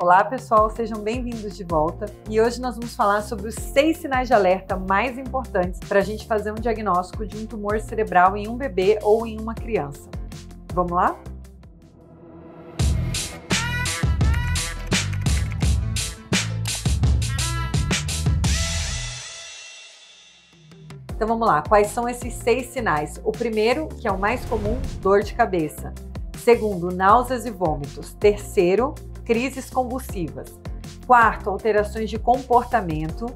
Olá pessoal, sejam bem-vindos de volta e hoje nós vamos falar sobre os 6 sinais de alerta mais importantes para a gente fazer um diagnóstico de um tumor cerebral em um bebê ou em uma criança. Vamos lá? Então vamos lá, quais são esses 6 sinais? O primeiro, que é o mais comum, dor de cabeça. Segundo, náuseas e vômitos. Terceiro, crises convulsivas. Quarto, alterações de comportamento.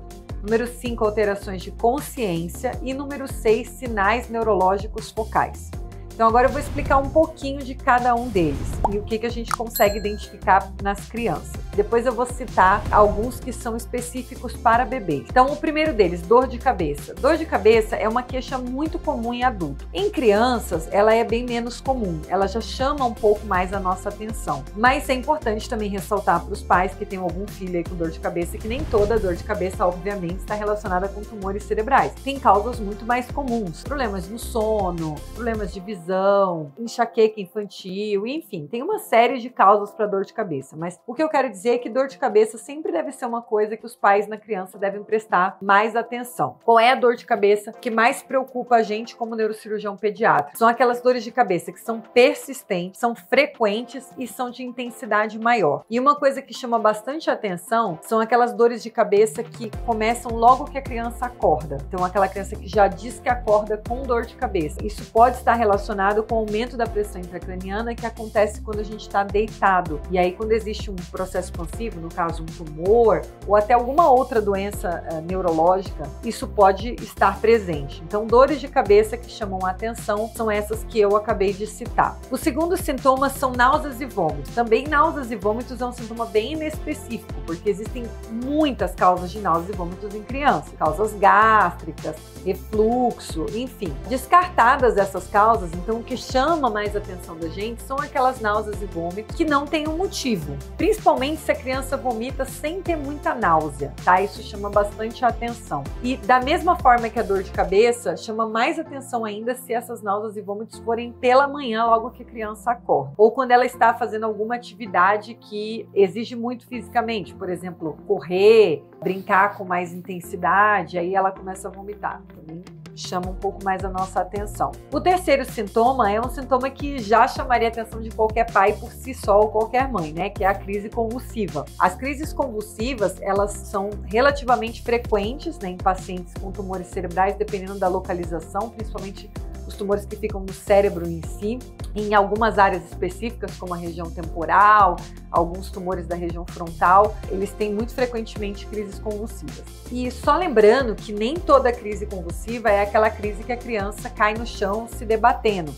Número 5, alterações de consciência. E número 6, sinais neurológicos focais. Então agora eu vou explicar um pouquinho de cada um deles e o que a gente consegue identificar nas crianças. Depois eu vou citar alguns que são específicos para bebês. Então o primeiro deles, dor de cabeça. Dor de cabeça é uma queixa muito comum em adulto. Em crianças, ela é bem menos comum, ela já chama um pouco mais a nossa atenção. Mas é importante também ressaltar para os pais que têm algum filho aí com dor de cabeça que nem toda dor de cabeça, obviamente, está relacionada com tumores cerebrais. Tem causas muito mais comuns, problemas no sono, problemas de visão, enxaqueca infantil, enfim, tem uma série de causas para dor de cabeça. Mas o que eu quero dizer é que dor de cabeça sempre deve ser uma coisa que os pais na criança devem prestar mais atenção. Qual é a dor de cabeça que mais preocupa a gente como neurocirurgião pediatra? São aquelas dores de cabeça que são persistentes, são frequentes e são de intensidade maior. E uma coisa que chama bastante atenção são aquelas dores de cabeça que começam logo que a criança acorda. Então aquela criança que já diz que acorda com dor de cabeça. Isso pode estar relacionado com o aumento da pressão intracraniana que acontece quando a gente está deitado. E aí quando existe um processo expansivo, no caso um tumor, ou até alguma outra doença neurológica, isso pode estar presente. Então, dores de cabeça que chamam a atenção são essas que eu acabei de citar. Os segundos sintomas são náuseas e vômitos. Também náuseas e vômitos é um sintoma bem inespecífico, porque existem muitas causas de náuseas e vômitos em crianças. Causas gástricas, refluxo, enfim. Descartadas essas causas, então o que chama mais a atenção da gente são aquelas náuseas e vômitos que não têm um motivo. Principalmente se a criança vomita sem ter muita náusea, tá? Isso chama bastante atenção. E da mesma forma que a dor de cabeça, chama mais atenção ainda se essas náuseas e vômitos forem pela manhã, logo que a criança acorda. Ou quando ela está fazendo alguma atividade que exige muito fisicamente, por exemplo, correr, brincar com mais intensidade, aí ela começa a vomitar. Também chama um pouco mais a nossa atenção. O terceiro sintoma é um sintoma que já chamaria a atenção de qualquer pai por si só ou qualquer mãe, né? Que é a crise convulsiva. As crises convulsivas, elas são relativamente frequentes, né, em pacientes com tumores cerebrais, dependendo da localização, principalmente os tumores que ficam no cérebro em si, em algumas áreas específicas, como a região temporal, alguns tumores da região frontal, eles têm muito frequentemente crises convulsivas. E só lembrando que nem toda crise convulsiva é aquela crise que a criança cai no chão se debatendo.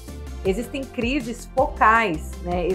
Existem crises focais, né,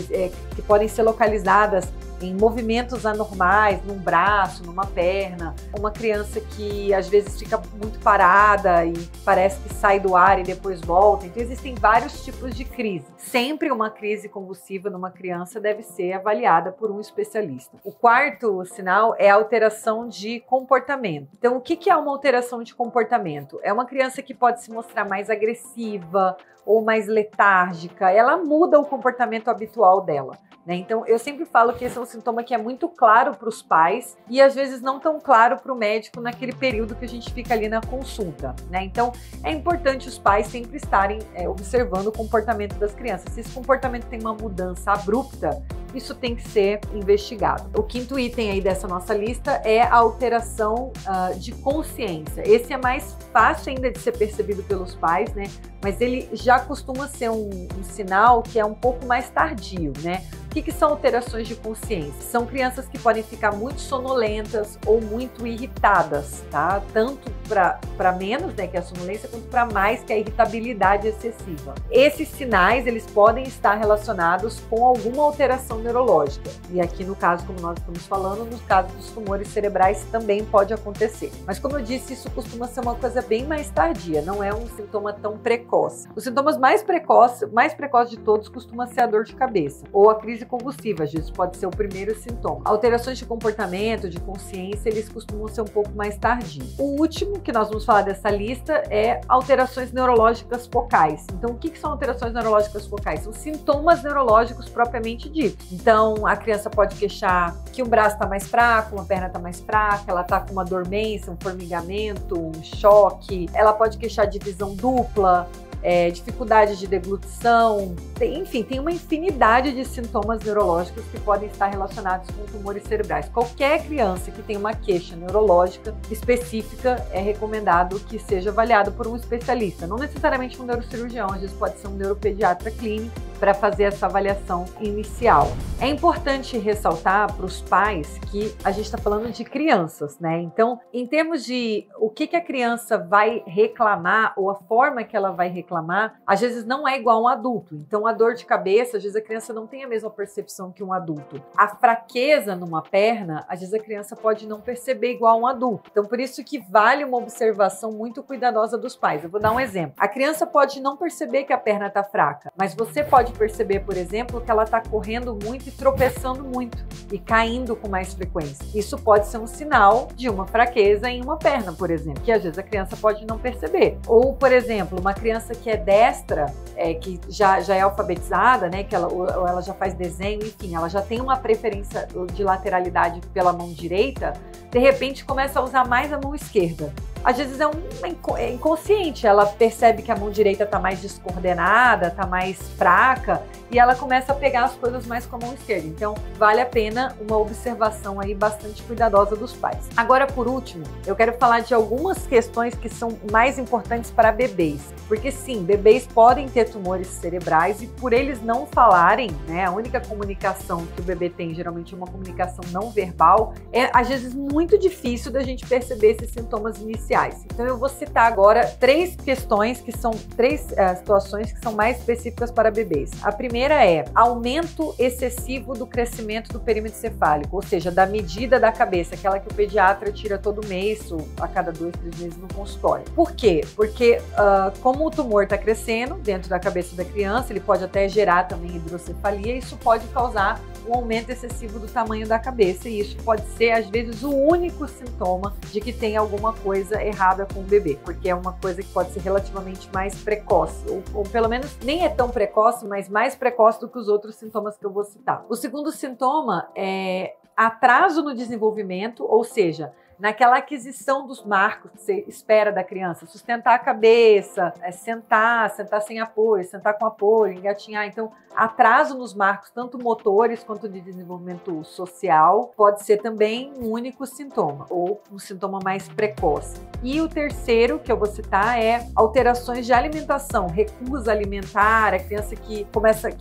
que podem ser localizadas em movimentos anormais, num braço, numa perna, uma criança que às vezes fica muito parada e parece que sai do ar e depois volta. Então existem vários tipos de crise. Sempre uma crise convulsiva numa criança deve ser avaliada por um especialista. O quarto sinal é a alteração de comportamento. Então o que é uma alteração de comportamento? É uma criança que pode se mostrar mais agressiva ou mais letárgica, ela muda o comportamento habitual dela, né? Então eu sempre falo que esse é um sintoma que é muito claro para os pais e às vezes não tão claro para o médico naquele período que a gente fica ali na consulta, né? Então é importante os pais sempre estarem observando o comportamento das crianças. Se esse comportamento tem uma mudança abrupta, isso tem que ser investigado. O quinto item aí dessa nossa lista é a alteração de consciência. Esse é mais fácil ainda de ser percebido pelos pais, né? Mas ele já costuma ser um sinal que é um pouco mais tardio, né? O que são alterações de consciência? São crianças que podem ficar muito sonolentas ou muito irritadas, tá? Tanto para menos, né, que é a sonolência, quanto para mais, que é a irritabilidade excessiva. Esses sinais, eles podem estar relacionados com alguma alteração neurológica. E aqui no caso, como nós estamos falando, no caso dos tumores cerebrais também pode acontecer. Mas como eu disse, isso costuma ser uma coisa bem mais tardia, não é um sintoma tão precoce. Os sintomas mais precoces de todos costuma ser a dor de cabeça ou a crise crise convulsiva, às vezes pode ser o primeiro sintoma. Alterações de comportamento, de consciência, eles costumam ser um pouco mais tardios. O último que nós vamos falar dessa lista é alterações neurológicas focais. Então, o que são alterações neurológicas focais? São sintomas neurológicos propriamente ditos. Então, a criança pode queixar que o braço está mais fraco, uma perna está mais fraca, ela está com uma dormência, um formigamento, um choque, ela pode queixar de visão dupla, dificuldade de deglutição, enfim, tem uma infinidade de sintomas neurológicos que podem estar relacionados com tumores cerebrais. Qualquer criança que tenha uma queixa neurológica específica é recomendado que seja avaliado por um especialista, não necessariamente um neurocirurgião, às vezes pode ser um neuropediatra clínico para fazer essa avaliação inicial. É importante ressaltar para os pais que a gente está falando de crianças, né? Então, em termos de o que a criança vai reclamar ou a forma que ela vai reclamar, às vezes não é igual a um adulto. Então, a dor de cabeça, às vezes a criança não tem a mesma percepção que um adulto. A fraqueza numa perna, às vezes a criança pode não perceber igual a um adulto. Então, por isso que vale uma observação muito cuidadosa dos pais. Eu vou dar um exemplo. A criança pode não perceber que a perna está fraca, mas você pode perceber, por exemplo, que ela está correndo muito e tropeçando muito e caindo com mais frequência. Isso pode ser um sinal de uma fraqueza em uma perna, por exemplo, que às vezes a criança pode não perceber. Ou, por exemplo, uma criança que é destra, que já é alfabetizada, né, que ela já faz desenho, enfim, ela já tem uma preferência de lateralidade pela mão direita, de repente começa a usar mais a mão esquerda. Às vezes é inconsciente, ela percebe que a mão direita está mais descoordenada, está mais fraca e ela começa a pegar as coisas mais com a mão esquerda. Então, vale a pena uma observação aí bastante cuidadosa dos pais. Agora, por último, eu quero falar de algumas questões que são mais importantes para bebês. Porque sim, bebês podem ter tumores cerebrais e por eles não falarem, né, a única comunicação que o bebê tem, geralmente é uma comunicação não verbal, é às vezes muito difícil da gente perceber esses sintomas iniciais. Então eu vou citar agora três questões que são situações que são mais específicas para bebês. A primeira é aumento excessivo do crescimento do perímetro cefálico, ou seja, da medida da cabeça, aquela que o pediatra tira todo mês ou a cada 2, 3 meses no consultório. Por quê? Porque como o tumor está crescendo dentro da cabeça da criança, ele pode até gerar também hidrocefalia, isso pode causar um aumento excessivo do tamanho da cabeça e isso pode ser, às vezes, o único sintoma de que tem alguma coisa errada com o bebê, porque é uma coisa que pode ser relativamente mais precoce, ou pelo menos nem é tão precoce, mas mais precoce do que os outros sintomas que eu vou citar. O segundo sintoma é atraso no desenvolvimento, ou seja, naquela aquisição dos marcos que você espera da criança, sustentar a cabeça, sentar sem apoio, sentar com apoio, engatinhar. Então, atraso nos marcos, tanto motores quanto de desenvolvimento social, pode ser também um único sintoma, ou um sintoma mais precoce. E o terceiro que eu vou citar é alterações de alimentação, recusa alimentar, a criança que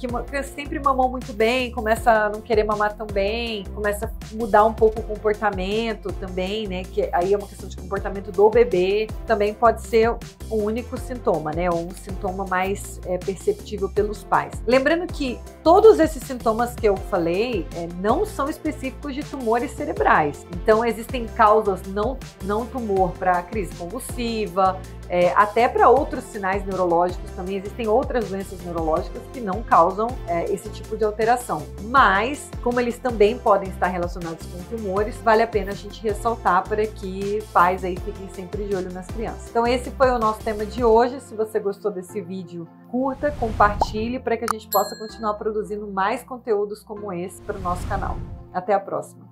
uma criança sempre mamou muito bem, começa a não querer mamar tão bem, começa a mudar um pouco o comportamento também, né, que aí é uma questão de comportamento do bebê, também pode ser um único sintoma, né, ou um sintoma mais perceptível pelos pais. Lembrando que todos esses sintomas que eu falei não são específicos de tumores cerebrais, então existem causas não tumor para crise convulsiva, até para outros sinais neurológicos também existem outras doenças neurológicas que não causam esse tipo de alteração, mas como eles também podem estar relacionados com tumores, vale a pena a gente ressaltar para que pais aí fiquem sempre de olho nas crianças. Então esse foi o nosso tema de hoje. Se você gostou desse vídeo, curta, compartilhe para que a gente possa continuar produzindo mais conteúdos como esse para o nosso canal. Até a próxima!